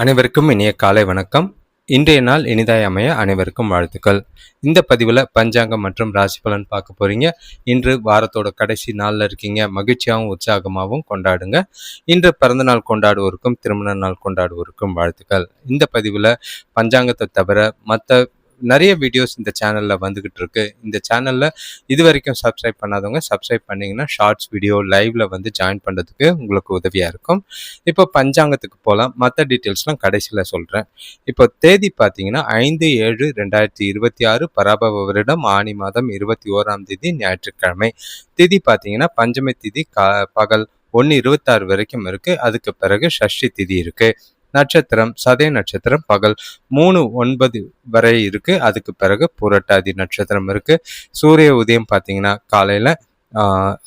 அனைவருக்கும் இனிய காலை வணக்கம். இன்றைய நாள் இனிதாய் அமைய அனைவருக்கும் வாழ்த்துக்கள். இந்த பதிவில் பஞ்சாங்கம் மற்றும் ராசி பலன் பார்க்க போறீங்க. இன்று வாரத்தோட கடைசி நாளில் இருக்கீங்க. மகிழ்ச்சியாகவும் உற்சாகமாகவும் கொண்டாடுங்க. இன்று பிறந்தநாள் கொண்டாடுவோருக்கும் திருமண நாள் கொண்டாடுவோருக்கும் வாழ்த்துக்கள். இந்த பதிவில் பஞ்சாங்கத்தை தவிர மற்ற நிறைய வீடியோஸ் இந்த சேனலில் வந்துக்கிட்டு இருக்கு. இந்த சேனலில் இது வரைக்கும் சப்ஸ்கிரைப் பண்ணாதவங்க சப்ஸ்கிரைப் பண்ணிங்கன்னா ஷார்ட்ஸ் வீடியோ லைவில் வந்து ஜாயின் பண்ணுறதுக்கு உங்களுக்கு உதவியாக இருக்கும். இப்போ பஞ்சாங்கத்துக்கு போகலாம். மற்ற டீட்டெயில்ஸ்லாம் கடைசியில் சொல்கிறேன். இப்போ தேதி பார்த்தீங்கன்னா 5/7/2026 பராபவ வருடம் ஆனி மாதம் 21ஆம் தேதி ஞாயிற்றுக்கிழமை. திதி பார்த்தீங்கன்னா பஞ்சமி திதி பகல் 1:26 வரைக்கும் இருக்குது. அதுக்கு பிறகு ஷஷ்டி திதி இருக்குது. நட்சத்திரம் சதய நட்சத்திரம் பகல் 3:09 வரை இருக்கு. அதுக்கு பிறகு புரட்டாதி நட்சத்திரம் இருக்கு. சூரிய உதயம் பார்த்தீங்கன்னா காலையில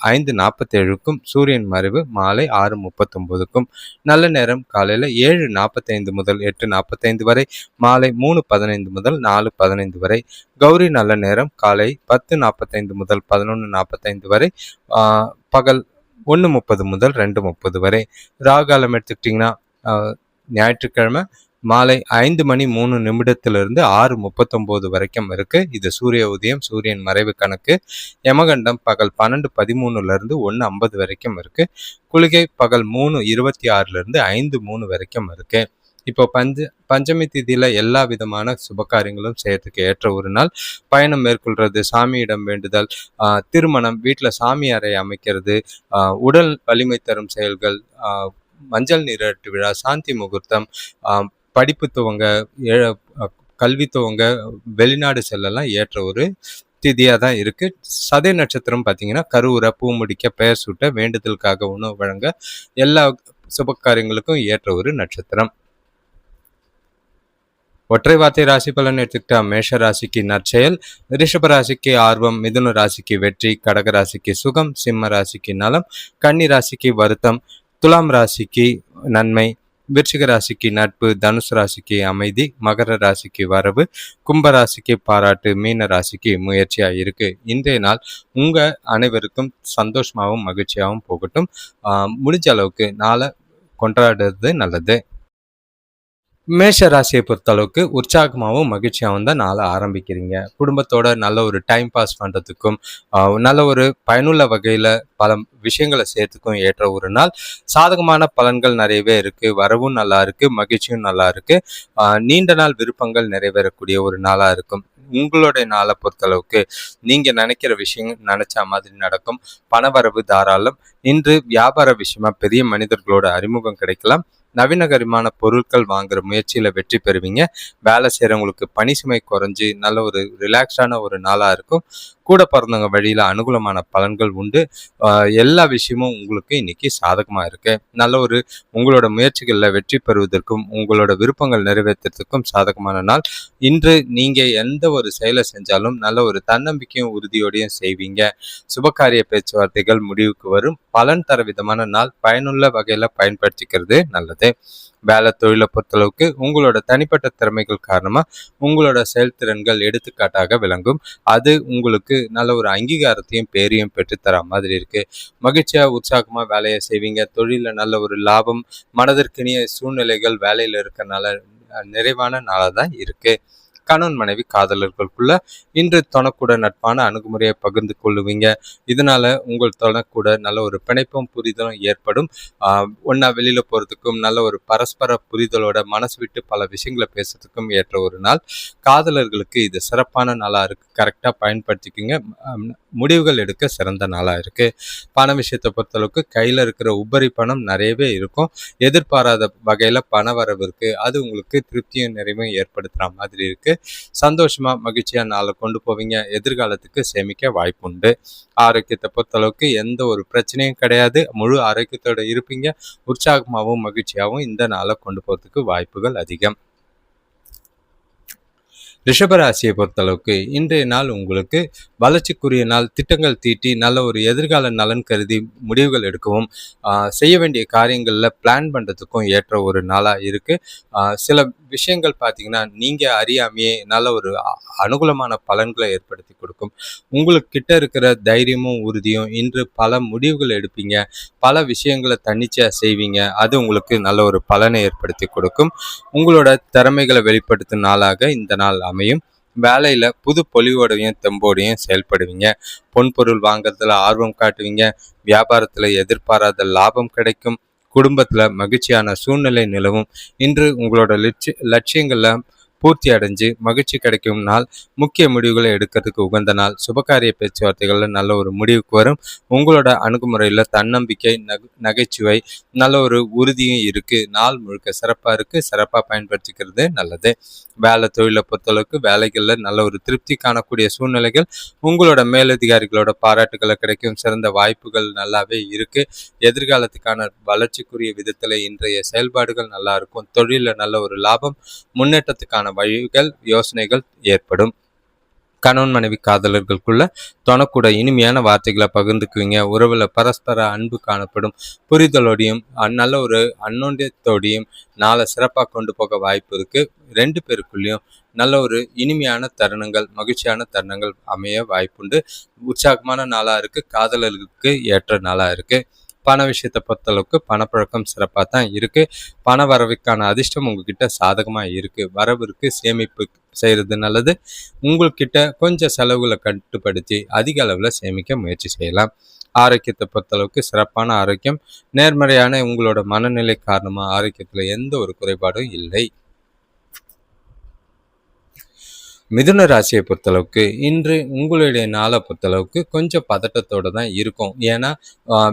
5:47க்கும் சூரியன் மறைவு மாலை 6:39க்கும். நல்ல நேரம் காலையில 7:45 முதல் 8:45 வரை, மாலை 3:15 முதல் 4:15 வரை. கௌரி நல்ல நேரம் காலை 10:45 முதல் 11:45 வரை, பகல் 1:30 முதல் 2:30 வரை. ராகாலம் எடுத்துக்கிட்டிங்கன்னா ஞாயிற்றுக்கிழமை மாலை 5:03 6:39 வரைக்கும் இருக்கு. இது சூரிய உதயம் சூரியன் மறைவு கணக்கு. யமகண்டம் பகல் 12:13 1:50 வரைக்கும் இருக்கு. குளிகை பகல் 3:26 5:03 வரைக்கும் இருக்கு. இப்போ பஞ்சமி திதியில எல்லா விதமான சுபகாரியங்களும் செய்யறதுக்கு ஏற்ற ஒரு நாள். பயணம் மேற்கொள்றது, சாமியிடம் வேண்டுதல், திருமணம், வீட்டில் சாமி அறை அமைக்கிறது, உடல் வலிமை தரும் செயல்கள், மஞ்சள் நீராட்டு விழா, சாந்தி முகூர்த்தம், படிப்பு துவங்க, கல்வி துவங்க, வெளிநாடு செல்லலாம் ஏற்ற ஒரு திதியாக தான் இருக்குது. சதய நட்சத்திரம் பார்த்தீங்கன்னா கருவுரை, பூ முடிக்க, பெயர் சூட்ட, வேண்டுதலுக்காக உணவு வழங்க, எல்லா சுபகாரியங்களுக்கும் ஏற்ற ஒரு நட்சத்திரம். ஒற்றை வார்த்தை ராசி பலன் எடுத்துக்கிட்டா மேஷ ராசிக்கு நற்செயல், ரிஷப ராசிக்கு ஆர்வம், மிதுன ராசிக்கு வெற்றி, கடக ராசிக்கு சுகம், சிம்ம ராசிக்கு நலம், கன்னி ராசிக்கு வருத்தம், துலாம் ராசிக்கு நன்மை, விருச்சிக ராசிக்கு நட்பு, தனுசு ராசிக்கு அமைதி, மகர ராசிக்கு வரவு, கும்ப ராசிக்கு பாராட்டு, மீன ராசிக்கு முயற்சியா இருக்கு. இன்றைய நாள் உங்க அனைவருக்கும் சந்தோஷமாகவும் மகிழ்ச்சியாகவும் போகட்டும். முடிஞ்ச அளவுக்கு நாளை கொண்டாடுறது நல்லது. மேஷ ராசியை பொறுத்தளவுக்கு உற்சாகமாகவும் மகிழ்ச்சியாகவும் தான் நாளை ஆரம்பிக்கிறீங்க. குடும்பத்தோட நல்ல ஒரு டைம் பாஸ் பண்ணுறதுக்கும், நல்ல ஒரு பயனுள்ள வகையில் பல விஷயங்களை சேர்த்துக்கும் ஏற்ற ஒரு நாள். சாதகமான பலன்கள் நிறையவே இருக்குது. வரவும் நல்லா இருக்குது, மகிழ்ச்சியும் நல்லா இருக்குது. நீண்ட நாள் விருப்பங்கள் நிறைவேறக்கூடிய ஒரு நாளாக இருக்கும். உங்களுடைய நாளை பொறுத்தளவுக்கு நீங்கள் நினைக்கிற விஷயம் நினச்ச மாதிரி நடக்கும். பணவரவு தாராளம். இன்று வியாபார விஷயமா பெரிய மனிதர்களோட அறிமுகம் கிடைக்கலாம். நவீனகரமான பொருட்கள் வாங்குற முயற்சியில வெற்றி பெறுவீங்க. வேலை செய்யறவங்களுக்கு பணி சுமை குறைஞ்சு நல்ல ஒரு ரிலாக்ஸான ஒரு நாளா இருக்கும். கூட பிறந்தவங்க வழியில அனுகூலமான பலன்கள் உண்டு. எல்லா விஷயமும் உங்களுக்கு இன்னைக்கு சாதகமா இருக்கு. நல்ல ஒரு உங்களோட முயற்சிகளில் வெற்றி பெறுவதற்கும் உங்களோட விருப்பங்கள் நிறைவேற்றுறதுக்கும் சாதகமான நாள். இன்று நீங்க எந்த ஒரு செயலை செஞ்சாலும் நல்ல ஒரு தன்னம்பிக்கையும் உறுதியோடையும் செய்வீங்க. சுபகாரிய பேச்சுவார்த்தைகள் முடிவுக்கு வரும். பலன் தர விதமான நாள். பயனுள்ள வகையில பயன்படுத்திக்கிறது நல்லது. வேலை தொழிலை பொறுத்தளவுக்கு உங்களோட தனிப்பட்ட திறமைகள் காரணமா உங்களோட செயல்திறன்கள் எடுத்துக்காட்டாக விளங்கும். அது உங்களுக்கு நல்ல ஒரு அங்கீகாரத்தையும் பேரையும் பெற்றுத்தர மாதிரி இருக்கு. மகிழ்ச்சியா உற்சாகமா வேலையை செய்வீங்க. தொழில நல்ல ஒரு லாபம், மனதிற்கினிய சூழ்நிலைகள் வேலையில இருக்கனால நிறைவான நாளாக தான் இருக்கு. கணவன் மனைவி காதலர்களுக்குள்ள இன்று தொணக்கூட நட்பான அணுகுமுறையை பகிர்ந்து கொள்ளுவீங்க. இதனால உங்கள் தொணக்கூட நல்ல ஒரு பிணைப்பும் புரிதலும் ஏற்படும். ஒன்னா வெளியில போறதுக்கும் நல்ல ஒரு பரஸ்பர புரிதலோட மனசு விட்டு பல விஷயங்களை பேசுறதுக்கும் ஏற்ற ஒரு நாள். காதலர்களுக்கு இது சிறப்பான நாளா இருக்கு. கரெக்டா பயன்படுத்திக்கிங்க. முடிவுகள் எடுக்க சிறந்த நாளா இருக்கு. பண விஷயத்தை பொறுத்தளவுக்கு கையில இருக்கிற உபரி பணம் நிறையவே இருக்கும். எதிர்பாராத வகையில பண வரவு இருக்கு. அது உங்களுக்கு திருப்தியும் நிறைவும் ஏற்படுத்துற மாதிரி இருக்கு. சந்தோஷமா மகிழ்ச்சியா நாளை கொண்டு போவீங்க. எதிர்காலத்துக்கு சேமிக்க வாய்ப்புண்டு. ஆரோக்கியத்தை பொறுத்தளவுக்கு எந்த ஒரு பிரச்சனையும் கிடையாது. முழு ஆரோக்கியத்தோட இருப்பீங்க. உற்சாகமாகவும் மகிழ்ச்சியாகவும் இந்த நாளை கொண்டு போறதுக்கு வாய்ப்புகள் அதிகம். ரிஷபராசியை பொறுத்தளவுக்கு இன்றைய நாள் உங்களுக்கு வளர்ச்சிக்குரிய நாள். திட்டங்கள் தீட்டி நல்ல ஒரு எதிர்கால நலன் கருதி முடிவுகள் எடுக்கவும், செய்ய வேண்டிய காரியங்களில் பிளான் பண்ணுறதுக்கும் ஏற்ற ஒரு நாளாக இருக்குது. சில விஷயங்கள் பார்த்தீங்கன்னா, நீங்க அறியாமயே நல்ல ஒரு அனுகூலமான பலன்களை ஏற்படுத்தி கொடுக்கும். உங்களுக்கு கிட்ட இருக்கிற தைரியமும், உறுதியும் இன்று பல முடிவுகள் எடுப்பீங்க. பல விஷயங்கள தன்னிச்சையா செய்வீங்க. அது உங்களுக்கு நல்ல ஒரு பலனை ஏற்படுத்தி கொடுக்கும். உங்களோட திறமைகளை வெளிப்படுத்தும் நாளாக இந்த நாள் அமையும். வேலையில புது பொலிவோடையும், தெம்போடையும் செயல்படுவீங்க. பொன்பொருள் வாங்குறதுல ஆர்வம் காட்டுவீங்க. வியாபாரத்துல எதிர்பாராத லாபம் கிடைக்கும். குடும்பத்துல மகிழ்ச்சியான சூழ்நிலை நிலவும். இன்று உங்களோட லட்சியங்கள்ல பூர்த்தி அடைஞ்சு மகிழ்ச்சி கிடைக்கும் நாள். முக்கிய முடிவுகளை எடுக்கிறதுக்கு உகந்த நாள். சுபகாரிய பேச்சுவார்த்தைகள்ல நல்ல ஒரு முடிவுக்கு வரும். உங்களோட அணுகுமுறையில தன்னம்பிக்கை, நகைச்சுவை, நல்ல ஒரு உறுதியும் இருக்கு. நாள் முழுக்க சிறப்பா இருக்கு. சிறப்பா பயன்படுத்திக்கிறது நல்லது. வேலை தொழிலை பொறுத்தளவுக்கு வேலைகள்ல நல்ல ஒரு திருப்தி காணக்கூடிய சூழ்நிலைகள். உங்களோட மேலதிகாரிகளோட பாராட்டுகளை கிடைக்கும். சிறந்த வாய்ப்புகள் நல்லாவே இருக்கு. எதிர்காலத்துக்கான வளர்ச்சிக்குரிய விதத்துல இன்றைய செயல்பாடுகள் நல்லா இருக்கும். தொழில நல்ல ஒரு லாபம், முன்னேற்றத்துக்கான வழிகள், யோசனைகள் ஏற்படும். கணவன் மனைவி காதலர்களுக்குள்ள தொணக்கூட இனிமையான வார்த்தைகளை பகிர்ந்துக்குவீங்க. உறவுல பரஸ்பர அன்பு காணப்படும். புரிதலோடையும் நல்ல ஒரு அன்னோண்டியத்தோடையும் நாளை சிறப்பாக கொண்டு போக வாய்ப்பு இருக்கு. 2 பேருக்குள்ளேயும் நல்ல ஒரு இனிமையான தருணங்கள், மகிழ்ச்சியான தருணங்கள் அமைய வாய்ப்புண்டு. உற்சாகமான நாளா இருக்கு. காதலர்களுக்கு ஏற்ற நாளா இருக்கு. பண விஷயத்தை பொறுத்தளவுக்கு பணப்பழக்கம் சிறப்பாக தான் இருக்கு. பண வரவுக்கான அதிர்ஷ்டம் உங்ககிட்ட சாதகமா இருக்கு. வரவு இருக்கு. சேமிப்பு செய்யறது நல்லது. உங்கள்கிட்ட கொஞ்சம் செலவுகளை கட்டுப்படுத்தி அதிக அளவில் சேமிக்க முயற்சி செய்யலாம். ஆரோக்கியத்தை பொறுத்தளவுக்கு சிறப்பான ஆரோக்கியம். நேர்மறையான உங்களோட மனநிலை காரணமா ஆரோக்கியத்துல எந்த ஒரு குறைபாடும் இல்லை. மிதுன ராசியை பொறுத்தளவுக்கு இன்று உங்களுடைய நாளை பொறுத்தளவுக்கு கொஞ்சம் பதட்டத்தோடு தான் இருக்கும். ஏன்னா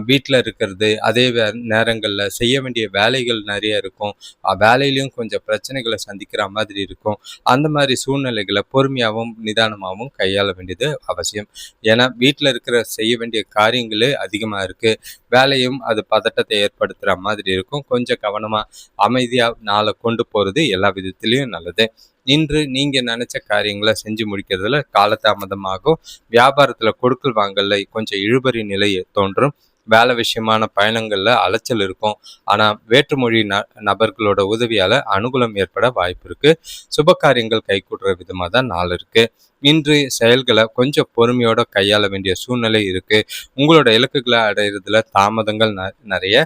வீட்டில் இருக்கிறது, அதே நேரங்களில் செய்ய வேண்டிய வேலைகள் நிறைய இருக்கும். வேலையிலையும் கொஞ்சம் பிரச்சனைகளை சந்திக்கிற மாதிரி இருக்கும். அந்த மாதிரி சூழ்நிலைகளை பொறுமையாகவும் நிதானமாகவும் கையாள வேண்டியது அவசியம். ஏன்னா வீட்டில் இருக்கிற செய்ய வேண்டிய காரியங்களே அதிகமாக இருக்குது. வேலையும் அது பதட்டத்தை ஏற்படுத்துகிற மாதிரி இருக்கும். கொஞ்சம் கவனமாக அமைதியாக நாளை கொண்டு போகிறது எல்லா விதத்துலேயும் நல்லது. இன்று நீங்க நினைச்ச காரியங்களை செஞ்சு முடிக்கிறதுல காலதாமதமாகும். வியாபாரத்துல கொடுக்கல் வாங்கல்ல கொஞ்சம் இழுபறி நிலை தோன்றும். வேலை விஷயமான பயணங்கள்ல அலைச்சல் இருக்கும். ஆனா வேற்றுமொழி நபர்களோட உதவியால அனுகூலம் ஏற்பட வாய்ப்பு இருக்கு. சுப காரியங்கள் கைகூடுற விதமா தான் நாள் இருக்கு. இன்று செயல்களை கொஞ்சம் பொறுமையோட கையாள வேண்டிய சூழ்நிலை இருக்கு. உங்களோட இலக்குகளை அடையிறதுல தாமதங்கள் நிறைய.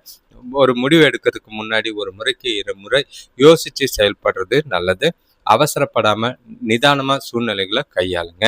ஒரு முடிவு எடுக்கிறதுக்கு முன்னாடி ஒரு முறைக்கு 2 முறை யோசிச்சு செயல்படுறது நல்லது. அவசரப்படாம நிதானமா சூழ்நிலைகளை கையாளுங்க.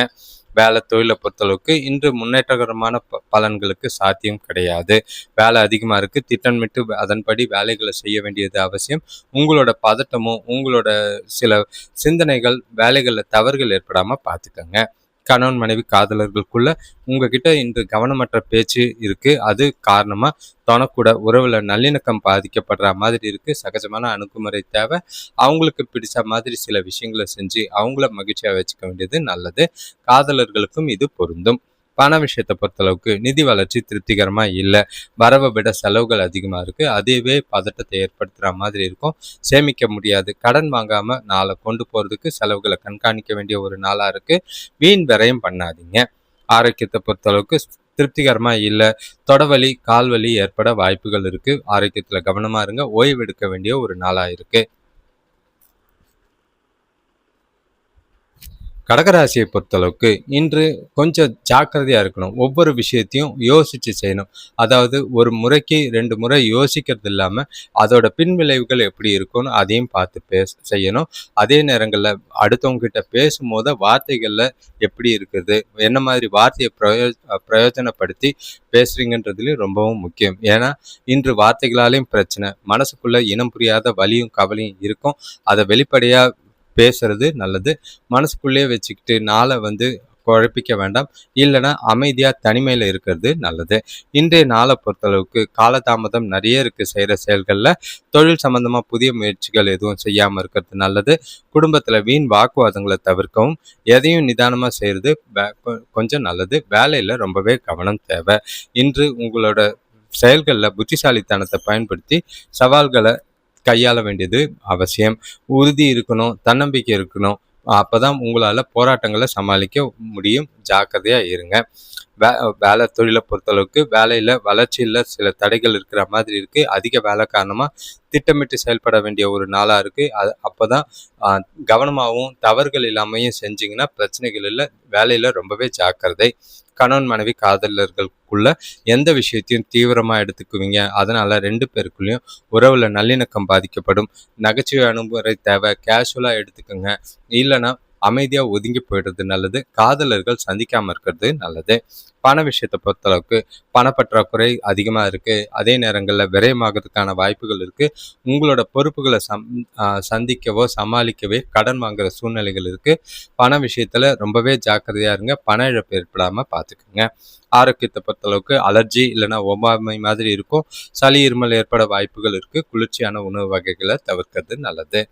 வேலை தொழிலை பொறுத்தளவுக்கு இன்று முன்னேற்றகரமான பலன்களுக்கு சாத்தியம் கிடையாது. வேலை அதிகமா இருக்கு. திட்டமிட்டு அதன்படி வேலைகளை செய்ய வேண்டியது அவசியம். உங்களோட பதட்டமும் உங்களோட சில சிந்தனைகள் வேலைகளில் தவறுகள் ஏற்படாம பார்த்துக்கங்க. கணவன் மனைவி காதலர்களுக்குள்ள உங்ககிட்ட இன்று கவனமற்ற பேச்சு இருக்கு. அது காரணமா தனக்கூட உறவுல நல்லிணக்கம் பாதிக்கப்படுற மாதிரி இருக்கு. சகஜமான அணுகுமுறை தேவை. அவங்களுக்கு பிடிச்ச மாதிரி சில விஷயங்களை செஞ்சு அவங்கள மகிழ்ச்சியா வச்சுக்க வேண்டியது நல்லது. காதலர்களுக்கும் இது பொருந்தும். பண விஷயத்தை பொறுத்தளவுக்கு நிதி வளர்ச்சி திருப்திகரமா இல்லை. வரவை விட செலவுகள் அதிகமா இருக்கு. அதுவே பதட்டத்தை ஏற்படுத்துற மாதிரி இருக்கும். சேமிக்க முடியாது. கடன் வாங்காம நாளை கொண்டு போறதுக்கு செலவுகளை கண்காணிக்க வேண்டிய ஒரு நாளா இருக்கு. வீண் விரயம் பண்ணாதீங்க. ஆரோக்கியத்தை பொறுத்தளவுக்கு திருப்திகரமா இல்லை. தொடவலி, கால்வலி ஏற்பட வாய்ப்புகள் இருக்கு. ஆரோக்கியத்துல கவனமா இருங்க. ஓய்வு எடுக்க வேண்டிய ஒரு நாளா இருக்கு. கடகராசியை பொறுத்தளவுக்கு இன்று கொஞ்சம் ஜாக்கிரதையா இருக்கணும். ஒவ்வொரு விஷயத்தையும் யோசிச்சு செய்யணும். அதாவது ஒரு முறைக்கு 2 முறை யோசிக்கிறது இல்லாம அதோட பின்விளைவுகள் எப்படி இருக்கும்னு அதையும் பார்த்து செய்யணும். அதே நேரங்கள்ல அடுத்தவங்க கிட்ட பேசும்போது வார்த்தைகள்ல எப்படி இருக்குது, என்ன மாதிரி வார்த்தையை பிரயோஜனப்படுத்தி பேசுறீங்கன்றதுலயும் ரொம்பவும் முக்கியம். ஏன்னா இன்று வார்த்தைகளாலையும் பிரச்சனை, மனசுக்குள்ள இனம் புரியாத வலியும் கவலையும் இருக்கும். அதை வெளிப்படையா பேசுறது நல்லது. மனசுக்குள்ளேயே வச்சுக்கிட்டு நாளை குழப்பிக்க வேண்டாம். இல்லைன்னா அமைதியா தனிமையில இருக்கிறது நல்லது. இன்றைய நாளை பொறுத்தளவுக்கு காலதாமதம் நிறைய இருக்கு. செய்யற செயல்கள்ல தொழில் சம்பந்தமா புதிய முயற்சிகள் எதுவும் செய்யாம இருக்கிறது நல்லது. குடும்பத்துல வீண் வாக்குவாதங்களை தவிர்க்கவும் எதையும் நிதானமா செய்யறது கொஞ்சம் நல்லது. வேலையில ரொம்பவே கவனம் தேவை. இன்று உங்களோட செயல்கள்ல புத்திசாலித்தனத்தை பயன்படுத்தி சவால்களை கையாள வேண்டியது அவசியம். உறுதி இருக்கணும், தன்னம்பிக்கை இருக்கணும். அப்பதான் உங்களால போராட்டங்களை சமாளிக்க முடியும். ஜாக்கிரதையா இருங்க. வே வேலை தொழிலை பொறுத்தளவுக்கு வேலையில வளர்ச்சியில் சில தடைகள் இருக்கிற மாதிரி இருக்கு. அதிக வேலை காரணமா திட்டமிட்டு செயல்பட வேண்டிய ஒரு நாளா இருக்கு. அப்பதான் கவனமாகவும் தவறுகள் இல்லாமையும் செஞ்சீங்கன்னா பிரச்சனைகள் இல்லை. வேலையில ரொம்பவே ஜாக்கிரதை. கணவன் மனைவி காதலர்களுக்குள்ள எந்த விஷயத்தையும் தீவிரமா எடுத்துக்குவீங்க. அதனால 2 பேருக்குள்ளேயும் உறவுல நல்லிணக்கம் பாதிக்கப்படும். நகைச்சுவை அணுகுமுறை தேவை. கேஷுவலா எடுத்துக்கோங்க. இல்லைன்னா அமைதியா ஒதுங்கி போயிடுறது நல்லது. காதலர்கள் சந்திக்காம இருக்கிறது நல்லது. பண விஷயத்தை பொறுத்தளவுக்கு பணப்பற்றாக்குறை அதிகமா இருக்கு. அதே நேரங்களில் விரயமாகிறதுக்கான வாய்ப்புகள் இருக்கு. உங்களோட பொறுப்புகளை சந்திக்கவோ சமாளிக்கவே கடன் வாங்குற சூழ்நிலைகள் இருக்கு. பண விஷயத்துல ரொம்பவே ஜாக்கிரதையா இருங்க. பண இழப்பு ஏற்படாம பார்த்துக்குங்க. ஆரோக்கியத்தை பொறுத்தளவுக்கு அலர்ஜி இல்லைன்னா ஒவ்வாமை மாதிரி இருக்கும். சளி இருமல் ஏற்பட வாய்ப்புகள் இருக்கு. குளிர்ச்சியான உணவு வகைகளை தவிர்க்கிறது நல்லது.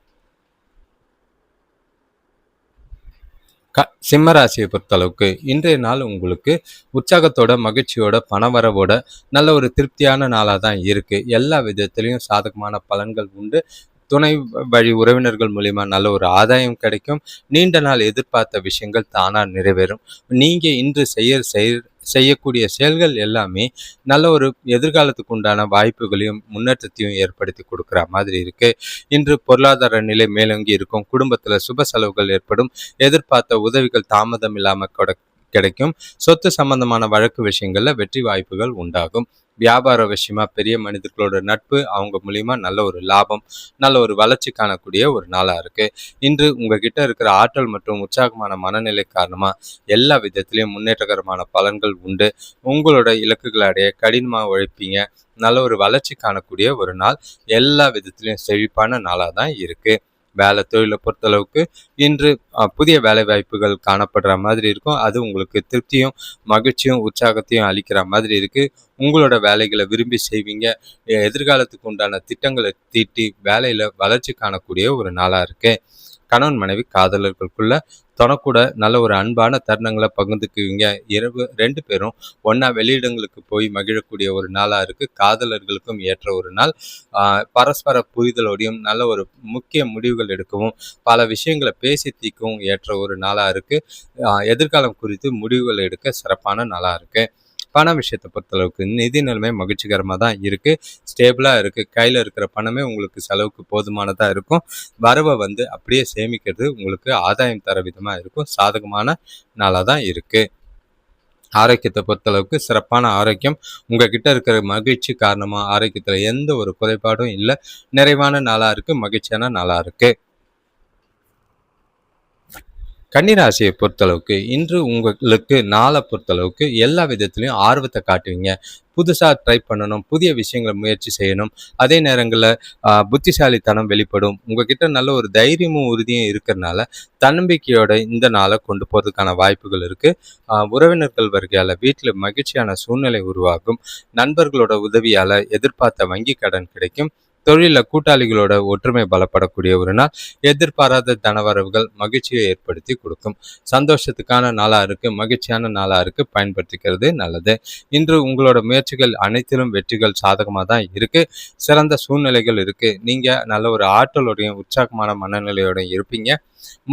சிம்ம ராசியை பொறுத்தளவுக்கு இன்றைய நாள் உங்களுக்கு உற்சாகத்தோட மகிழ்ச்சியோட பணவரவோட நல்ல ஒரு திருப்தியான நாளாக தான் இருக்கு. எல்லா விதத்திலையும் சாதகமான பலன்கள் உண்டு. துணை வழி உறவினர்கள் மூலியமா நல்ல ஒரு ஆதாயம் கிடைக்கும். நீண்ட நாள் எதிர்பார்த்த விஷயங்கள் தானா நிறைவேறும். நீங்க இன்று செய்யக்கூடிய செயல்கள் எல்லாமே நல்ல ஒரு எதிர்காலத்துக்கு உண்டான வாய்ப்புகளையும் முன்னேற்றத்தையும் ஏற்படுத்தி கொடுக்குற மாதிரி இருக்கு. இன்று பொருளாதார நிலை மேலோங்கி இருக்கும். குடும்பத்துல சுப செலவுகள் ஏற்படும். எதிர்பார்த்த உதவிகள் தாமதம் இல்லாம கிடைக்கும். சொத்து சம்பந்தமான வழக்கு விஷயங்கள்ல வெற்றி வாய்ப்புகள் உண்டாகும். வியாபார விஷயமா பெரிய மனிதர்களோட நட்பு, அவங்க மூலியமா நல்ல ஒரு லாபம், நல்ல ஒரு வளர்ச்சி காணக்கூடிய ஒரு நாளா இருக்கு. இன்று உங்ககிட்ட இருக்கிற ஆற்றல் மற்றும் உற்சாகமான மனநிலை காரணமா எல்லா விதத்திலையும் முன்னேற்றகரமான பலன்கள் உண்டு. உங்களோட இலக்குகளை அடைய கடினமாக உழைப்பீங்க. நல்ல ஒரு வளர்ச்சி காணக்கூடிய ஒரு நாள். எல்லா விதத்திலையும் செழிப்பான நாளாக தான் இருக்கு. வேலை தொழிலை பொறுத்தளவுக்கு இன்று புதிய வேலை வாய்ப்புகள் காணப்படுற மாதிரி இருக்கும். அது உங்களுக்கு திருப்தியும் மகிழ்ச்சியும் உற்சாகத்தையும் அளிக்கிற மாதிரி இருக்கு. உங்களோட வேலைகளை விரும்பி செய்வீங்க. எதிர்காலத்துக்கு உண்டான திட்டங்களை தீட்டி வேலையில வளர்ச்சி காணக்கூடிய ஒரு நாளா இருக்கு. கணவன் மனைவி காதலர்களுக்குள்ள தொணக்கூட நல்ல ஒரு அன்பான தருணங்களை பகிர்ந்துக்குவீங்க. இரவு 2 பேரும் ஒன்னா வெளியிடங்களுக்கு போய் மகிழக்கூடிய ஒரு நாளா இருக்கு. காதலர்களுக்கும் ஏற்ற ஒரு நாள். பரஸ்பர புரிதலோடையும் நல்ல ஒரு முக்கிய முடிவுகள் எடுக்கவும் பல விஷயங்களை பேசி தீர்க்கவும் ஏற்ற ஒரு நாளா இருக்கு. எதிர்காலம் குறித்து முடிவுகள் எடுக்க சிறப்பான நாளா இருக்கு. பண விஷயத்தை பொறுத்தளவுக்கு நிதி நிலைமை மகிழ்ச்சிகரமாக தான் இருக்குது. ஸ்டேபிளாக இருக்குது. கையில் இருக்கிற பணமே உங்களுக்கு செலவுக்கு போதுமானதாக இருக்கும். வரவை அப்படியே சேமிக்கிறது உங்களுக்கு ஆதாயம் தர விதமாக இருக்கும். சாதகமான நாளாக தான் இருக்குது. ஆரோக்கியத்தை பொறுத்தளவுக்கு சிறப்பான ஆரோக்கியம். உங்ககிட்ட இருக்கிற மகிழ்ச்சி காரணமாக ஆரோக்கியத்தில் எந்த ஒரு குறைபாடும் இல்லை. நிறைவான நாளாக இருக்குது. மகிழ்ச்சியான நாளாக இருக்குது. கன்னிராசியை பொறுத்தளவுக்கு இன்று உங்களுக்கு நாளை பொறுத்தளவுக்கு எல்லா விதத்துலையும் ஆர்வத்தை காட்டுவீங்க. புதுசாக ட்ரை பண்ணணும், புதிய விஷயங்களை முயற்சி செய்யணும். அதே நேரங்களில் புத்திசாலித்தனம் வெளிப்படும். உங்ககிட்ட நல்ல ஒரு தைரியமும் உறுதியும் இருக்கிறதுனால தன்னம்பிக்கையோட இந்த நாளை கொண்டு போகிறதுக்கான வாய்ப்புகள் இருக்குது. உறவினர்கள் வருகையால் வீட்டில் மகிழ்ச்சியான சூழ்நிலை உருவாகும். நண்பர்களோட உதவியால் எதிர்பார்த்த வங்கி கடன் கிடைக்கும். தொழிலில் கூட்டாளிகளோட ஒற்றுமை பலப்படக்கூடிய ஒரு நாள். எதிர்பாராத தனவரவுகள் மகிழ்ச்சியை ஏற்படுத்தி கொடுக்கும். சந்தோஷத்துக்கான நாளாக இருக்குது. மகிழ்ச்சியான நாளாக இருக்குது. பயன்படுத்திக்கிறது நல்லது. இன்று உங்களோட முயற்சிகள் அனைத்திலும் வெற்றிகள் சாதகமாக தான் இருக்குது. சிறந்த சூழ்நிலைகள் இருக்குது. நீங்கள் நல்ல ஒரு ஆற்றலோடையும் உற்சாகமான மனநிலையோடையும் இருப்பீங்க.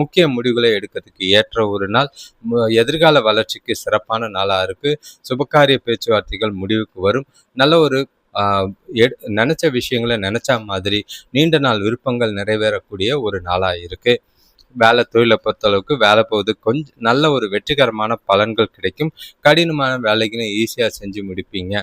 முக்கிய முடிவுகளை எடுக்கிறதுக்கு ஏற்ற ஒரு நாள். எதிர்கால வளர்ச்சிக்கு சிறப்பான நாளாக இருக்குது. சுபகாரிய பேச்சுவார்த்தைகள் முடிவுக்கு வரும். நல்ல ஒரு நினைச்ச விஷயங்களை நினைச்ச மாதிரி நீண்ட நாள் விருப்பங்கள் நிறைவேறக்கூடிய ஒரு நாளா இருக்கு. வேலை தொழிலை பொறுத்தளவுக்கு வேலை போகுது. கொஞ்சம் நல்ல ஒரு வெற்றிகரமான பலன்கள் கிடைக்கும். கடினமான வேலைகளும் ஈஸியாக செஞ்சு முடிப்பீங்க.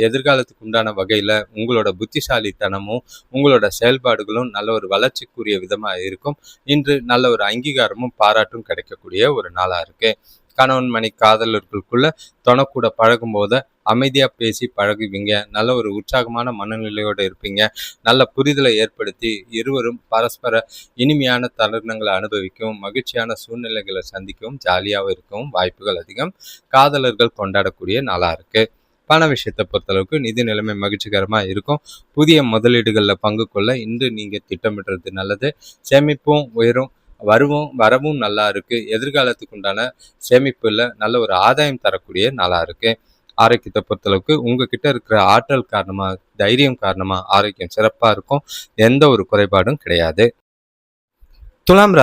எதிர்காலத்துக்கு உண்டான வகையில் உங்களோட புத்திசாலித்தனமும் உங்களோட செயல்பாடுகளும் நல்ல ஒரு வளர்ச்சிக்குரிய விதமாக இருக்கும். இன்று நல்ல ஒரு அங்கீகாரமும் பாராட்டும் கிடைக்கக்கூடிய ஒரு நாளாக இருக்கு. கணவன் மணி காதலர்களுக்குள்ள தொணக்கூட பழகும் போது அமைதியாக பேசி பழகுவீங்க. நல்ல ஒரு உற்சாகமான மனநிலையோடு இருப்பீங்க. நல்ல புரிதலை ஏற்படுத்தி இருவரும் பரஸ்பர இனிமையான தருணங்களை அனுபவிக்கவும் மகிழ்ச்சியான சூழ்நிலைகளை சந்திக்கவும் ஜாலியாகவும் இருக்கவும் வாய்ப்புகள் அதிகம். காதலர்கள் கொண்டாடக்கூடிய நாளாக இருக்குது. பண விஷயத்தை பொறுத்தளவுக்கு நிதி நிலைமை மகிழ்ச்சிகரமாக இருக்கும். புதிய முதலீடுகளில் பங்கு கொள்ள இன்று நீங்கள் திட்டமிடுறது நல்லது. சேமிப்பும் உயரும். வரவும் நல்லா இருக்கு. எதிர்காலத்துக்கு உண்டான சேமிப்புல நல்ல ஒரு ஆதாயம் தரக்கூடிய நாளா இருக்கு. ஆரோக்கியத்தை பொறுத்தளவுக்கு உங்ககிட்ட இருக்கிற ஆற்றல் காரணமா தைரியம் காரணமா ஆரோக்கியம் சிறப்பா இருக்கும். எந்த ஒரு குறைபாடும் கிடையாது. துலாம்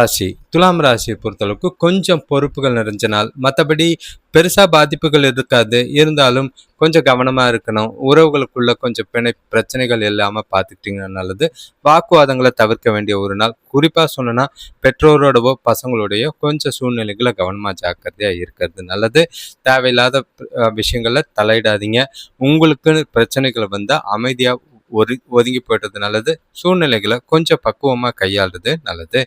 ராசியை பொறுத்தளவுக்கு கொஞ்சம் பொறுப்புகள் நிறைஞ்ச நாள். மற்றபடி பெருசா பாதிப்புகள் இருக்காது. இருந்தாலும் கொஞ்சம் கவனமா இருக்கணும். உறவுகளுக்குள்ள கொஞ்சம் பிரச்சனைகள் இல்லாம பார்த்துக்கிட்டீங்கன்னா நல்லது. வாக்குவாதங்களை தவிர்க்க வேண்டிய ஒரு நாள். குறிப்பா சொல்லணும்னா பெற்றோரோடவோ பசங்களோடையோ கொஞ்சம் சூழ்நிலைகளை கவனமா ஜாக்கிரதையா இருக்கிறது நல்லது. தேவையில்லாத விஷயங்கள்ல தலையிடாதீங்க. உங்களுக்குன்னு பிரச்சனைகள் வந்தா அமைதியா ஒதுங்கி போயிடுறது நல்லது. சூழ்நிலைகளை கொஞ்சம் பக்குவமா கையாளுறது நல்லது.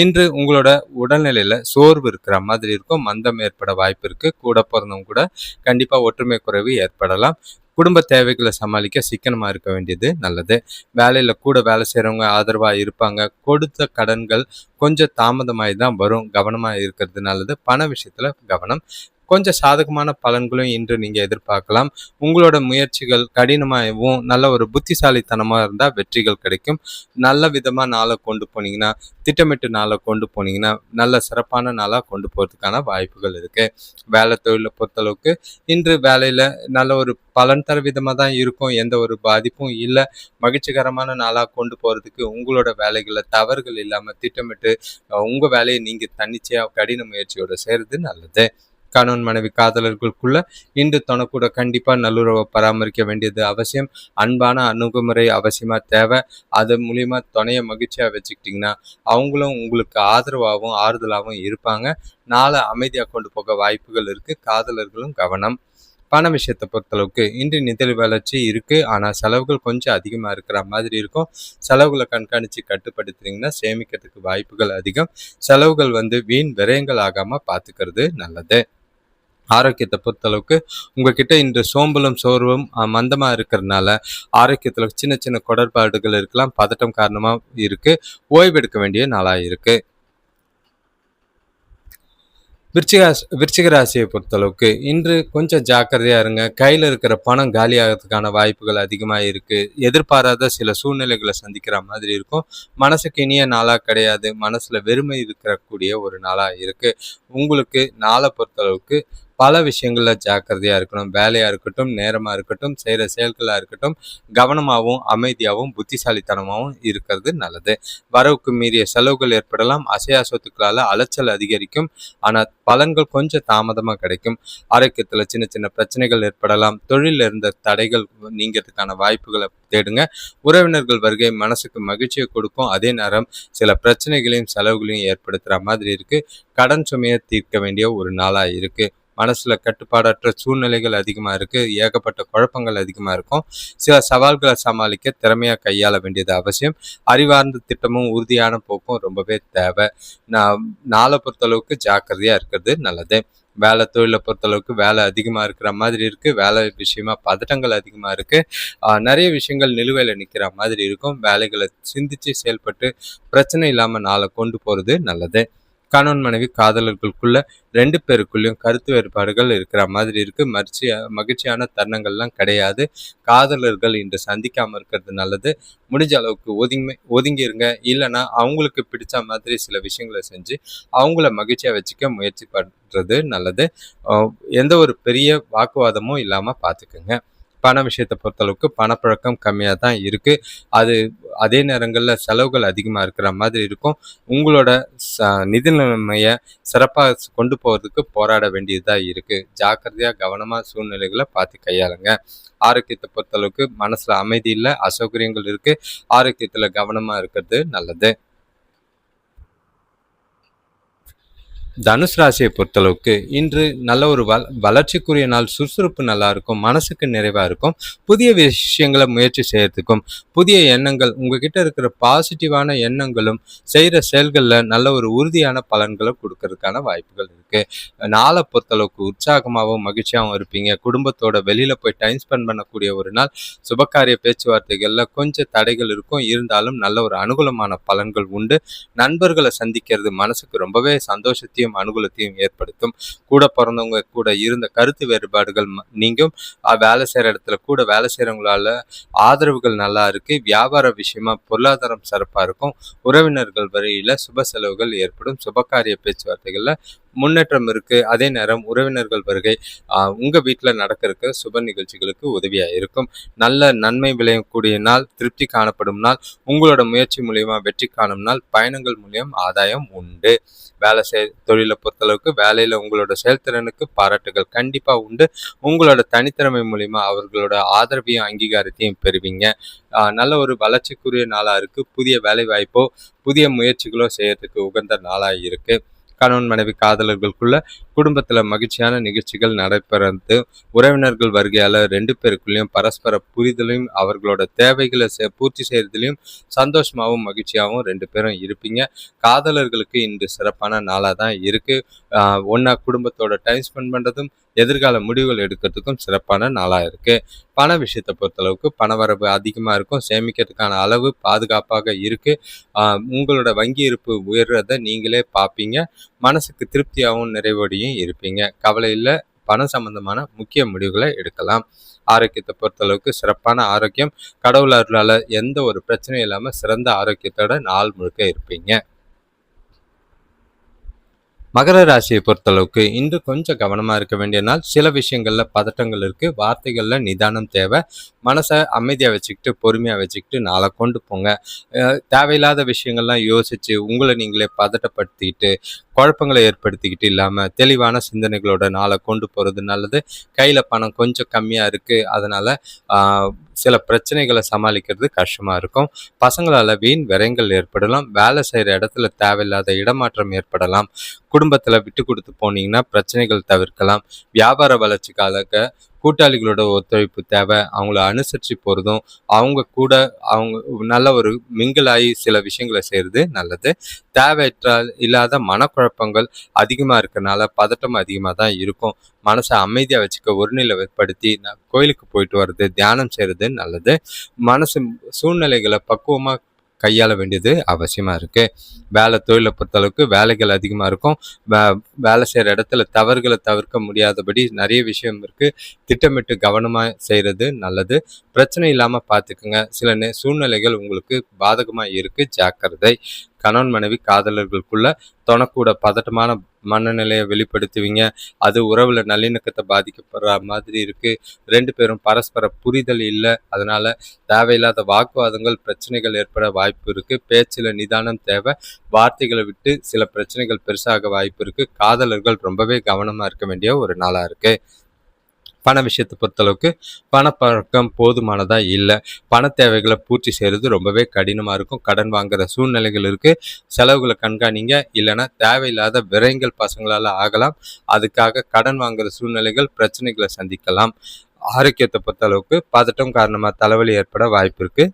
இன்று உங்களோட உடல்நிலையில சோர்வு இருக்கிற மாதிரி இருக்கும். மந்தம் ஏற்பட வாய்ப்பு இருக்கு. கூட பிறந்தவங்க கூட கண்டிப்பா ஒற்றுமை குறைவு ஏற்படலாம். குடும்ப தேவைகளை சமாளிக்க சிக்கனமா இருக்க வேண்டியது நல்லது. வேலையில கூட வேலை செய்யறவங்க ஆதரவா இருப்பாங்க. கொடுத்த கடன்கள் கொஞ்சம் தாமதமாயி தான் வரும். கவனமா இருக்கிறது நல்லது. பண விஷயத்துல கவனம். கொஞ்சம் சாதகமான பலன்களும் இன்று நீங்க எதிர்பார்க்கலாம். உங்களோட முயற்சிகள் கடினமாகவும் நல்ல ஒரு புத்திசாலித்தனமா இருந்தா வெற்றிகள் கிடைக்கும். நல்ல விதமா நாளை கொண்டு போனீங்கன்னா, திட்டமிட்டு நாளை கொண்டு போனீங்கன்னா நல்ல சிறப்பான நாளா கொண்டு போறதுக்கான வாய்ப்புகள் இருக்கு. வேலை தொழிலை பொறுத்தளவுக்கு இன்று வேலையில நல்ல ஒரு பலன் தர விதமா தான் இருக்கும். எந்த ஒரு பாதிப்பும் இல்லை. மகிழ்ச்சிகரமான நாளா கொண்டு போறதுக்கு உங்களோட வேலைகளை தவறுகள் இல்லாம திட்டமிட்டு உங்க வேலையை நீங்க தன்னிச்சையா கடின முயற்சியோட செய்யறது நல்லது. கணவன் மனைவி காதலர்களுக்குள்ள இன்று தனக்கூட கண்டிப்பா நல்லுறவை பராமரிக்க வேண்டியது அவசியம். அன்பான அணுகுமுறை அவசியமா தேவை. அது மூலியமா துணையை மகிழ்ச்சியா வச்சுக்கிட்டீங்கன்னா அவங்களும் உங்களுக்கு ஆதரவாகவும் ஆறுதலாகவும் இருப்பாங்க. நாளை அமைதியா கொண்டு போக வாய்ப்புகள் இருக்கு. காதலர்களும் கவனம். பண விஷயத்தை பொறுத்தளவுக்கு இன்று நிதி வளர்ச்சி இருக்கு. ஆனா செலவுகள் கொஞ்சம் அதிகமா இருக்கிற மாதிரி இருக்கும். செலவுகளை கண்காணிச்சு கட்டுப்படுத்துறீங்கன்னா சேமிக்கிறதுக்கு வாய்ப்புகள் அதிகம். செலவுகள் வீண் விரயங்கள் ஆகாம பார்த்துக்கிறது நல்லது. ஆரோக்கியத்தை பொறுத்தளவுக்கு உங்ககிட்ட இன்று சோம்பலும் சோர்வும் மந்தமா இருக்கிறதுனால ஆரோக்கியத்துல சின்ன சின்ன குடர்பாடுகள் இருக்கலாம். பதட்டம் காரணமா இருக்கு. ஓய்வெடுக்க வேண்டிய நாளா இருக்கு. விருச்சிக ராசியை பொறுத்தளவுக்கு இன்று கொஞ்சம் ஜாக்கிரதையா இருங்க. கையில இருக்கிற பணம் காலி ஆகிறதுக்கான வாய்ப்புகள் அதிகமா இருக்கு. எதிர்பாராத சில சூழ்நிலைகளை சந்திக்கிற மாதிரி இருக்கும். மனசுக்கு இனிய நாளா கிடையாது. மனசுல வெறுமை இருக்கக்கூடிய ஒரு நாளா இருக்கு. உங்களுக்கு நாளை பொறுத்தளவுக்கு பல விஷயங்கள்ல ஜாக்கிரதையா இருக்கணும். வேலையா இருக்கட்டும், நேரமா இருக்கட்டும், செய்யற செயல்களா இருக்கட்டும், கவனமாகவும் அமைதியாகவும் புத்திசாலித்தனமாகவும் இருக்கிறது நல்லது. வரவுக்கு மீறிய செலவுகள் ஏற்படலாம். அசையா சொத்துக்களால அலைச்சல் அதிகரிக்கும். ஆனா பலன்கள் கொஞ்சம் தாமதமா கிடைக்கும். ஆரோக்கியத்துல சின்ன சின்ன பிரச்சனைகள் ஏற்படலாம். தொழில இருந்த தடைகள் நீங்கிறதுக்கான வாய்ப்புகளை தேடுங்க. உறவினர்கள் வருகை மனசுக்கு மகிழ்ச்சியை கொடுக்கும். அதே நேரம் சில பிரச்சனைகளையும் செலவுகளையும் ஏற்படுத்துற மாதிரி இருக்கு. கடன் சுமையை தீர்க்க வேண்டிய ஒரு நாளா இருக்கு. மனசுல கட்டுப்பாடற்ற சூழ்நிலைகள் அதிகமா இருக்கு. ஏகப்பட்ட குழப்பங்கள் அதிகமா இருக்கும். சில சவால்களை சமாளிக்க திறமையா கையாள வேண்டியது அவசியம். அறிவார்ந்த திட்டமும் உறுதியான போக்கும் ரொம்பவே தேவை. நாளை பொறுத்தளவுக்கு ஜாக்கிரதையா இருக்கிறது நல்லது. வேலை தொழிலை பொறுத்தளவுக்கு வேலை அதிகமா இருக்கிற மாதிரி இருக்கு. வேலை விஷயமா பதட்டங்கள் அதிகமா இருக்கு. நிறைய விஷயங்கள் நிலுவையில நிக்கிற மாதிரி இருக்கும். வேலைகளை சிந்திச்சு செயல்பட்டு பிரச்சனை இல்லாம நாளை கொண்டு போறது நல்லது. கணவன் மனைவி காதலர்களுக்குள்ள 2 பேருக்குள்ளேயும் கருத்து வேறுபாடுகள் இருக்கிற மாதிரி இருக்கு. மகிழ்ச்சியான தருணங்கள்லாம் கிடையாது. காதலர்கள் இன்று சந்திக்காம இருக்கிறது நல்லது. முடிஞ்ச அளவுக்கு ஒதுங்கி இருங்க. இல்லைன்னா அவங்களுக்கு பிடிச்ச மாதிரி சில விஷயங்களை செஞ்சு அவங்கள மகிழ்ச்சியா வச்சுக்க முயற்சி பண்றது நல்லது. எந்த ஒரு பெரிய வாக்குவாதமும் இல்லாம பார்த்துக்குங்க. பண விஷயத்தை பொறுத்தளவுக்கு பணப்பழக்கம் கம்மியாக தான் இருக்கு. அதே நேரங்களில் செலவுகள் அதிகமாக இருக்கிற மாதிரி இருக்கும். உங்களோட நிதி நிலைமையை சிறப்பாக கொண்டு போகிறதுக்கு போராட வேண்டியதாக இருக்கு. ஜாக்கிரதையாக கவனமாக சூழ்நிலைகளை பார்த்து கையாளுங்க. ஆரோக்கியத்தை பொறுத்தளவுக்கு மனசுல அமைதி இல்லை, அசௌகரியங்கள் இருக்கு. ஆரோக்கியத்தில் கவனமாக இருக்கிறது நல்லது. தனுஷ் ராசியை பொறுத்தளவுக்கு இன்று நல்ல ஒரு வளர்ச்சிக்குரிய நாள். சுறுசுறுப்பு நல்லா இருக்கும். மனசுக்கு நிறைவா இருக்கும். புதிய விஷயங்களை முயற்சி செய்யறதுக்கும் புதிய எண்ணங்கள் உங்ககிட்ட இருக்கிற பாசிட்டிவான எண்ணங்களும் செய்யற செயல்களில் நல்ல ஒரு உறுதியான பலன்களை கொடுக்கறதுக்கான வாய்ப்புகள் இருக்கு. நாளை பொறுத்தளவுக்கு உற்சாகமாகவும் மகிழ்ச்சியாகவும் இருப்பீங்க. குடும்பத்தோட வெளியில போய் டைம் ஸ்பெண்ட் பண்ணக்கூடிய ஒரு நாள். சுபகாரிய பேச்சுவார்த்தைகள்ல கொஞ்சம் தடைகள் இருக்கும். இருந்தாலும் நல்ல ஒரு அனுகூலமான பலன்கள் உண்டு. நண்பர்களை சந்திக்கிறது மனசுக்கு ரொம்பவே சந்தோஷத்தையும் அனுகூலத்தையும் ஏற்படுத்தும். கூட பிறந்தவங்க கூட இருந்த கருத்து வேறுபாடுகள் நீங்கும். வேலை செய்யற இடத்துல கூட வேலை செய்யறவங்களால ஆதரவுகள் நல்லா இருக்கு. வியாபார விஷயமா பொருளாதாரம் சிறப்பா இருக்கும். உறவினர்கள் வழியில சுப செலவுகள் ஏற்படும். சுபகாரிய பேச்சுவார்த்தைகள்ல முன்னேற்றம் இருக்கு. அதே நேரம் உறவினர்கள் வருகை உங்க வீட்டுல நடக்க சுப நிகழ்ச்சிகளுக்கு உதவியா இருக்கும். நல்ல நன்மை விளையக்கூடிய நாள், திருப்தி காணப்படும் நாள், உங்களோட முயற்சி மூலியமா வெற்றி காணும் நாள், பயணங்கள் மூலியம் ஆதாயம் உண்டு. தொழிலை பொறுத்தளவுக்கு வேலையில உங்களோட செயல்திறனுக்கு பாராட்டுகள் கண்டிப்பா உண்டு. உங்களோட தனித்திறமை மூலியமா அவர்களோட ஆதரவையும் அங்கீகாரத்தையும் பெறுவீங்க. நல்ல ஒரு வளர்ச்சிக்குரிய நாளா இருக்கு. புதிய வேலை வாய்ப்போ புதிய முயற்சிகளோ செய்யறதுக்கு உகந்த நாளா இருக்கு. கணவன் மனைவி காதலர்களுக்குள்ள குடும்பத்துல மகிழ்ச்சியான நிகழ்ச்சிகள் நடைபெறது, உறவினர்கள் வருகையால 2 பேருக்குள்ளேயும் பரஸ்பர புரிதலையும் அவர்களோட தேவைகளை பூர்த்தி செய்யறதுலையும் சந்தோஷமாவும் மகிழ்ச்சியாகவும் 2 பேரும் இருப்பீங்க. காதலர்களுக்கு இன்று சிறப்பான நாளா தான் இருக்கு. ஒன்னா குடும்பத்தோட டைம் ஸ்பெண்ட் பண்றதும் எதிர்கால முடிவுகள் எடுக்கிறதுக்கும் சிறப்பான நாளா இருக்கு. பண விஷயத்தை பொறுத்தளவுக்கு பணவரவு அதிகமா இருக்கும். சேமிக்கிறதுக்கான அளவு பாதுகாப்பாக இருக்கு. உங்களோட வங்கி இருப்பு உயர்றதை நீங்களே பார்ப்பீங்க. மனசுக்கு திருப்தியாகவும் நிறைவோடையும் இருப்பீங்க. கவலை இல்லை, பணம் சம்பந்தமான முக்கிய முடிவுகளை எடுக்கலாம். ஆரோக்கியத்தை பொறுத்தளவுக்கு சிறப்பான ஆரோக்கியம். கடவுள் அருளால எந்த ஒரு பிரச்சனையும் இல்லாம சிறந்த ஆரோக்கியத்தோட நாள் முழுக்க இருப்பீங்க. மகர ராசியை பொறுத்தளவுக்கு இன்று கொஞ்சம் கவனமா இருக்க வேண்டிய நாள். சில விஷயங்கள்ல பதட்டங்கள் இருக்கு. வார்த்தைகள்ல நிதானம் தேவை. மனசை அமைதியா வச்சுக்கிட்டு பொறுமையா வச்சுக்கிட்டு நாளை கொண்டு போங்க. தேவையில்லாத விஷயங்கள்லாம் யோசிச்சு உங்களை நீங்களே பதட்டப்படுத்திக்கிட்டு குழப்பங்களை ஏற்படுத்திக்கிட்டு இல்லாம தெளிவான சிந்தனைகளோட நாளை கொண்டு போறது நல்லது. கையில பணம் கொஞ்சம் கம்மியா இருக்கு. அதனால சில பிரச்சனைகளை சமாளிக்கிறது கஷ்டமா இருக்கும். பசங்களால வீண் விரயங்கள் ஏற்படலாம். வேலை செய்யற இடத்துல தேவையில்லாத இடமாற்றம் ஏற்படலாம். குடும்பத்துல விட்டு கொடுத்து போனீங்கன்னா பிரச்சனைகள் தவிர்க்கலாம். வியாபார வளர்ச்சிக்காக கூட்டாளிகளோட ஒத்துழைப்பு தேவை. அவங்கள அனுசரித்து போகிறதும் அவங்க கூட அவங்க நல்ல ஒரு மிங்கிளாகி சில விஷயங்களை செய்கிறது நல்லது. தேவையற்ற இல்லாத மனக்குழப்பங்கள் அதிகமாக இருக்கனால பதட்டம் அதிகமாக தான் இருக்கும். மனசை அமைதியாக வச்சுக்க ஒருநிலைப்படுத்தி கோயிலுக்கு போயிட்டு வர்றது, தியானம் செய்கிறது நல்லது. மனசு சூழ்நிலைகளை பக்குவமாக கையாள வேண்டியது அவசியமா இருக்கு. வேலை தொழிலை பொறுத்தளவுக்கு வேலைகள் அதிகமா இருக்கும். வேலை செய்யற இடத்துல தவறுகளை தவிர்க்க முடியாதபடி நிறைய விஷயம் இருக்கு. திட்டமிட்டு கவனமா செய்யறது நல்லது. பிரச்சனை இல்லாம பார்த்துக்குங்க. சில சூழ்நிலைகள் உங்களுக்கு பாதகமா இருக்கு, ஜாக்கிரதை. கணவன் மனைவி காதலர்களுக்குள்ள தொணக்கூட பதட்டமான மனநிலையை வெளிப்படுத்துவீங்க. அது உறவுல நல்லிணக்கத்தை பாதிக்கப்படுற மாதிரி இருக்கு. 2 பேரும் பரஸ்பர புரிதல் இல்லை. அதனால தேவையில்லாத வாக்குவாதங்கள் பிரச்சனைகள் ஏற்பட வாய்ப்பு இருக்கு. பேச்சுல நிதானம் தேவை. வார்த்தைகளை விட்டு சில பிரச்சனைகள் பெருசாக வாய்ப்பு இருக்கு. காதலர்கள் ரொம்பவே கவனமா இருக்க வேண்டிய ஒரு நாளா இருக்கு. பண விஷயத்தை பொறுத்தளவுக்கு பணப்பழக்கம் போதுமானதா இல்லை. பண தேவைகளை பூர்த்தி செய்கிறது ரொம்பவே கடினமாக இருக்கும். கடன் வாங்குற சூழ்நிலைகள் இருக்குது. செலவுகளை கண்காணிங்க. இல்லைன்னா தேவையில்லாத விரயங்கள் பசங்களால் ஆகலாம். அதுக்காக கடன் வாங்குற சூழ்நிலைகள் பிரச்சனைகளை சந்திக்கலாம். ஆரோக்கியத்தை பொறுத்தளவுக்கு பதட்டம் காரணமாக தலைவலி ஏற்பட வாய்ப்பு இருக்குது.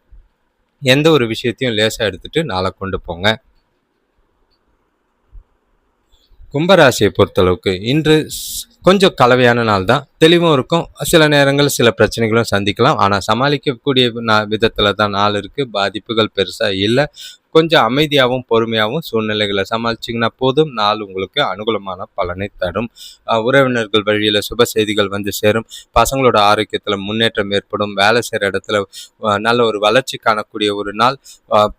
எந்த ஒரு விஷயத்தையும் லேசாக எடுத்துட்டு நாளை கொண்டு போங்க. கும்பராசியை பொறுத்தளவுக்கு இன்று கொஞ்சம் கலவையான நாள் தான். தெளிவும் இருக்கும். சில நேரங்கள் சில பிரச்சனைகளும் சந்திக்கலாம். ஆனால் சமாளிக்கக்கூடிய விதத்தில் தான் நாள் இருக்குது. பாதிப்புகள் பெருசாக இல்லை. கொஞ்சம் அமைதியாகவும் பொறுமையாகவும் சூழ்நிலைகளை சமாளிச்சிங்கன்னா போதும். நாள் உங்களுக்கு அனுகூலமான பலனை தரும். உறவினர்கள் வழியில் சுப செய்திகள் வந்து சேரும். பசங்களோட ஆரோக்கியத்தில் முன்னேற்றம் ஏற்படும். வேலை செய்கிற இடத்துல நல்ல ஒரு வளர்ச்சி காணக்கூடிய ஒரு நாள்.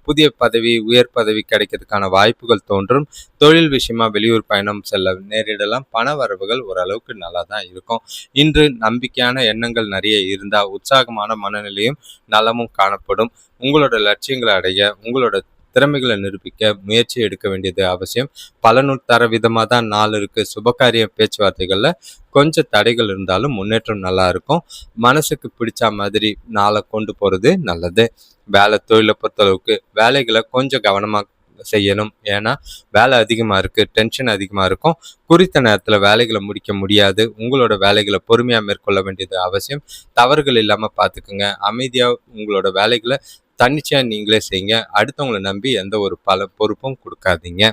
புதிய பதவி, உயர் பதவி கிடைக்கிறதுக்கான வாய்ப்புகள் தோன்றும். தொழில் விஷயமா வெளியூர் பயணம் செல்ல நேரிடலாம். பண வரவுகள் ஓரளவுக்கு நல்லா தான் இருக்கும். இன்று நம்பிக்கையான எண்ணங்கள் நிறைய இருந்தால் உற்சாகமான மனநிலையும் நலமும் காணப்படும். உங்களோட லட்சியங்களை அடைய, உங்களோட திறமைகளை நிரூபிக்க முயற்சி எடுக்க வேண்டியது அவசியம். பலனு தர விதமாக தான் நாள் இருக்கு. சுபகாரிய பேச்சுவார்த்தைகள்ல கொஞ்சம் தடைகள் இருந்தாலும் முன்னேற்றம் நல்லா இருக்கும். மனசுக்கு பிடிச்ச மாதிரி நாளை கொண்டு போறது நல்லது. வேலை தொழிலை பொறுத்தளவுக்கு வேலைகளை கொஞ்சம் கவனமா செய்யணும். ஏன்னா வேலை அதிகமாக இருக்குது, டென்ஷன் அதிகமாக இருக்கும். குறித்த நேரத்தில் வேலைகளை முடிக்க முடியாது. உங்களோட வேலைகளை பொறுமையாக மேற்கொள்ள வேண்டியது அவசியம். தவறுகள் இல்லாமல் பார்த்துக்குங்க. அமைதியாக உங்களோட வேலைகளை தன்னிச்சையாக நீங்களே செய்யுங்க. அடுத்தவங்களை நம்பி எந்த ஒரு பொறுப்பும் கொடுக்காதீங்க.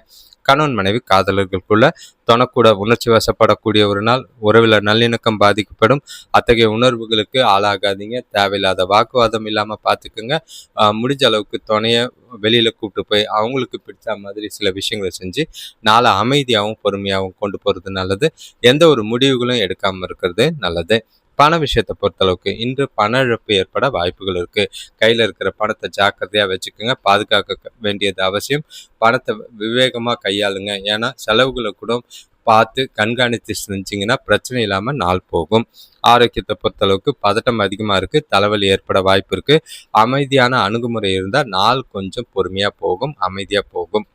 கணவன் மனைவி காதலர்களுக்குள்ள தொணக்கூட உணர்ச்சி வசப்படக்கூடிய ஒரு நாள். உறவில் நல்லிணக்கம் பாதிக்கப்படும். அத்தகைய உணர்வுகளுக்கு ஆளாகாதீங்க. தேவையில்லாத வாக்குவாதம் இல்லாமல் பார்த்துக்குங்க. முடிஞ்ச அளவுக்கு துணைய வெளியில் கூப்பிட்டு போய் அவங்களுக்கு பிடிச்ச மாதிரி சில விஷயங்களை செஞ்சு நாளை அமைதியாகவும் பொறுமையாகவும் கொண்டு போகிறது நல்லது. எந்த ஒரு முடிவுகளும் எடுக்காமல் இருக்கிறது நல்லது. பண விஷயத்தை பொறுத்தளவுக்கு இன்று பண இழப்பு ஏற்பட வாய்ப்புகள் இருக்கு. கையில் இருக்கிற பணத்தை ஜாக்கிரதையா வச்சுக்கோங்க. பாதுகாக்க வேண்டியது அவசியம். பணத்தை விவேகமா கையாளுங்க. ஏன்னா செலவுகளை கூட பார்த்து கண்காணித்து செஞ்சீங்கன்னா பிரச்சனை இல்லாமல் நாள் போகும். ஆரோக்கியத்தை பொறுத்தளவுக்கு பதட்டம் அதிகமாக இருக்குது, தலைவலி ஏற்பட வாய்ப்பு இருக்குது. அமைதியான அணுகுமுறை இருந்தால் நாள் கொஞ்சம் பொறுமையாக போகும், அமைதியாக போகும்.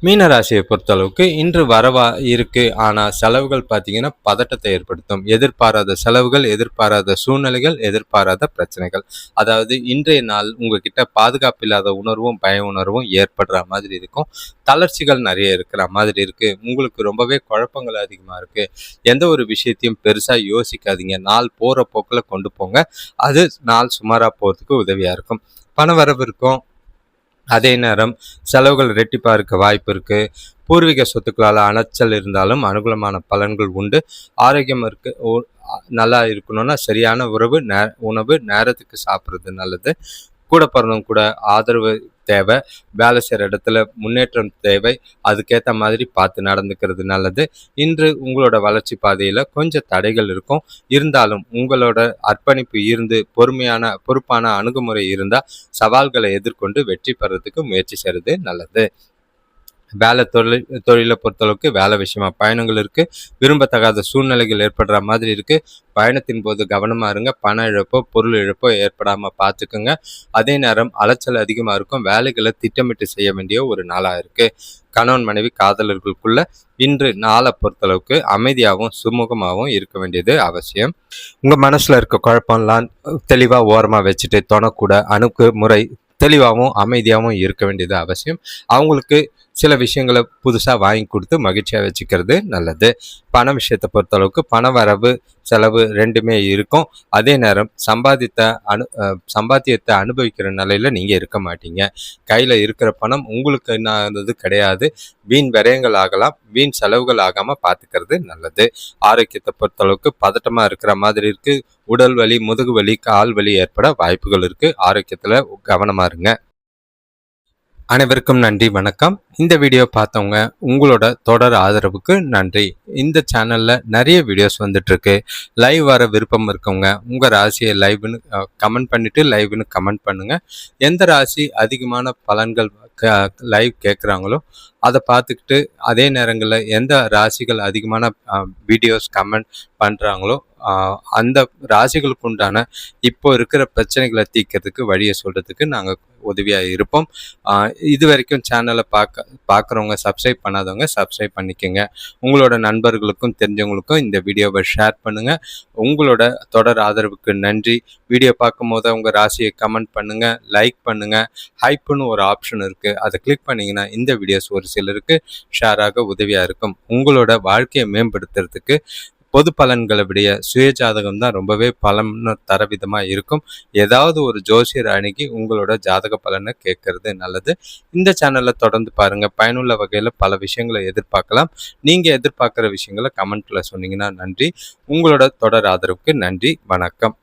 மீனராசியை பொறுத்தளவுக்கு இன்று வரவா இருக்கு, ஆனால் செலவுகள் பார்த்தீங்கன்னா பதட்டத்தை ஏற்படுத்தும். எதிர்பாராத செலவுகள், எதிர்பாராத சூழ்நிலைகள், எதிர்பாராத பிரச்சனைகள். அதாவது இன்றைய நாள் உங்ககிட்ட பாதுகாப்பு இல்லாத உணர்வும் பய உணர்வும் ஏற்படுற மாதிரி இருக்கும். தளர்ச்சிகள் நிறைய இருக்கிற மாதிரி இருக்கு. உங்களுக்கு ரொம்பவே குழப்பங்கள் அதிகமாக இருக்கு. எந்த ஒரு விஷயத்தையும் பெருசாக யோசிக்காதீங்க. நாள் போகிற போக்கில் கொண்டு போங்க. அது நாள் சுமாராக போகிறதுக்கு உதவியாக இருக்கும். பண வரவு இருக்கும். அதே நேரம் செலவுகள் ரெட்டிப்பாக இருக்க வாய்ப்பு இருக்குது. பூர்வீக சொத்துக்களால் அலைச்சல் இருந்தாலும் அனுகூலமான பலன்கள் உண்டு. ஆரோக்கியம் நல்லா இருக்கணும்னா சரியான உணவு நேரத்துக்கு சாப்பிட்றது நல்லது. கூட பிறந்தவங்க கூட ஆதரவு தேவை. வேலை செய்கிற இடத்துல முன்னேற்றம் தேவை. அதுக்கேற்ற மாதிரி பார்த்து நடந்துக்கிறது நல்லது. இன்று உங்களோட வளர்ச்சி பாதையில் கொஞ்சம் தடைகள் இருக்கும். இருந்தாலும் உங்களோட அர்ப்பணிப்பு இருந்து பொறுப்பான அணுகுமுறை இருந்தால் சவால்களை எதிர்கொண்டு வெற்றி பெறதுக்கு முயற்சி செய்கிறது நல்லது. தொழிலை பொறுத்தளவுக்கு வேலை விஷயமா பயணங்கள் இருக்குது. விரும்பத்தகாத சூழ்நிலைகள் ஏற்படுற மாதிரி இருக்குது. பயணத்தின் போது கவனமாக இருங்க. பண இழப்போ பொருள் இழப்போ ஏற்படாமல் பார்த்துக்குங்க. அதே நேரம் அலைச்சல் அதிகமாக இருக்கும். வேலைகளை திட்டமிட்டு செய்ய வேண்டிய ஒரு நாளாக இருக்குது. கணவன் மனைவி காதலர்களுக்குள்ள இன்று நாளை பொறுத்தளவுக்கு அமைதியாகவும் சுமூகமாகவும் இருக்க வேண்டியது அவசியம். உங்கள் மனசில் இருக்க குழப்பம்லாம் தெளிவாக ஓரமாக வச்சுட்டு தொணக்கூட அணுகுமுறை தெளிவாகவும் அமைதியாகவும் இருக்க வேண்டியது அவசியம். அவங்களுக்கு சில விஷயங்களை புதுசாக வாங்கி கொடுத்து மகிழ்ச்சியாக வச்சுக்கிறது நல்லது. பண விஷயத்தை பொறுத்தளவுக்கு பண வரவு செலவு ரெண்டுமே இருக்கும். அதே நேரம் சம்பாத்தியத்தை அனுபவிக்கிற நிலையில் நீங்கள் இருக்க மாட்டீங்க. கையில் இருக்கிற பணம் உங்களுக்கு என்னது கிடையாது. வீண் விரயங்கள் ஆகலாம். வீண் செலவுகள் ஆகாமல் பார்த்துக்கிறது நல்லது. ஆரோக்கியத்தை பொறுத்தளவுக்கு பதட்டமாக இருக்கிற மாதிரி இருக்குது. உடல் வலி, முதுகு வலி, கால் வலி ஏற்பட வாய்ப்புகள் இருக்குது. ஆரோக்கியத்தில் கவனமாக இருங்க. அனைவருக்கும் நன்றி, வணக்கம். இந்த வீடியோ பார்த்தவங்க உங்களோட தொடர் ஆதரவுக்கு நன்றி. இந்த சேனலில் நிறைய வீடியோஸ் வந்துட்டுருக்கு. லைவ் வர விருப்பம் இருக்கவங்க உங்கள் ராசியை லைவ்னு கமெண்ட் பண்ணிவிட்டு லைவ்னு கமெண்ட் பண்ணுங்கள். எந்த ராசி அதிகமான பலன்கள் லைவ் கேட்குறாங்களோ அதை பார்த்துக்கிட்டு அதே நேரங்களில் எந்த ராசிகள் அதிகமான வீடியோஸ் கமெண்ட் பண்ணுறாங்களோ அந்த ராசிகளுக்கு உண்டான இப்போ இருக்கிற பிரச்சனைகளை தீர்க்கிறதுக்கு வழியை சொல்கிறதுக்கு நாங்கள் உதவியாக இருப்போம். இது வரைக்கும் சேனலை பார்க்குறவங்க சப்ஸ்கிரைப் பண்ணாதவங்க சப்ஸ்கிரைப் பண்ணிக்கோங்க. உங்களோட நண்பர்களுக்கும் தெரிஞ்சவங்களுக்கும் இந்த வீடியோவை ஷேர் பண்ணுங்கள். உங்களோட தொடர் ஆதரவுக்கு நன்றி. வீடியோ பார்க்கும் போது உங்கள் ராசியை கமெண்ட் பண்ணுங்கள், லைக் பண்ணுங்கள். ஹைப்புன்னு ஒரு ஆப்ஷன் இருக்குது, அதை கிளிக் பண்ணிங்கன்னா இந்த வீடியோஸ் ஒரு சிலருக்கு ஷேராக உதவியாக இருக்கும். உங்களோட வாழ்க்கையை மேம்படுத்துறதுக்கு பொது பலன்களை விட சுயஜாதகம் தான் ரொம்பவே பலன் தர விதமாக இருக்கும். ஏதாவது ஒரு ஜோசியர் அணுகி உங்களோட ஜாதக பலனை கேட்கறது நல்லது. இந்த சேனலில் தொடர்ந்து பாருங்கள். பயனுள்ள வகையில் பல விஷயங்களை எதிர்பார்க்கலாம். நீங்கள் எதிர்பார்க்குற விஷயங்களை கமெண்ட்டில் சொன்னீங்கன்னா நன்றி. உங்களோட தொடர் ஆதரவுக்கு நன்றி, வணக்கம்.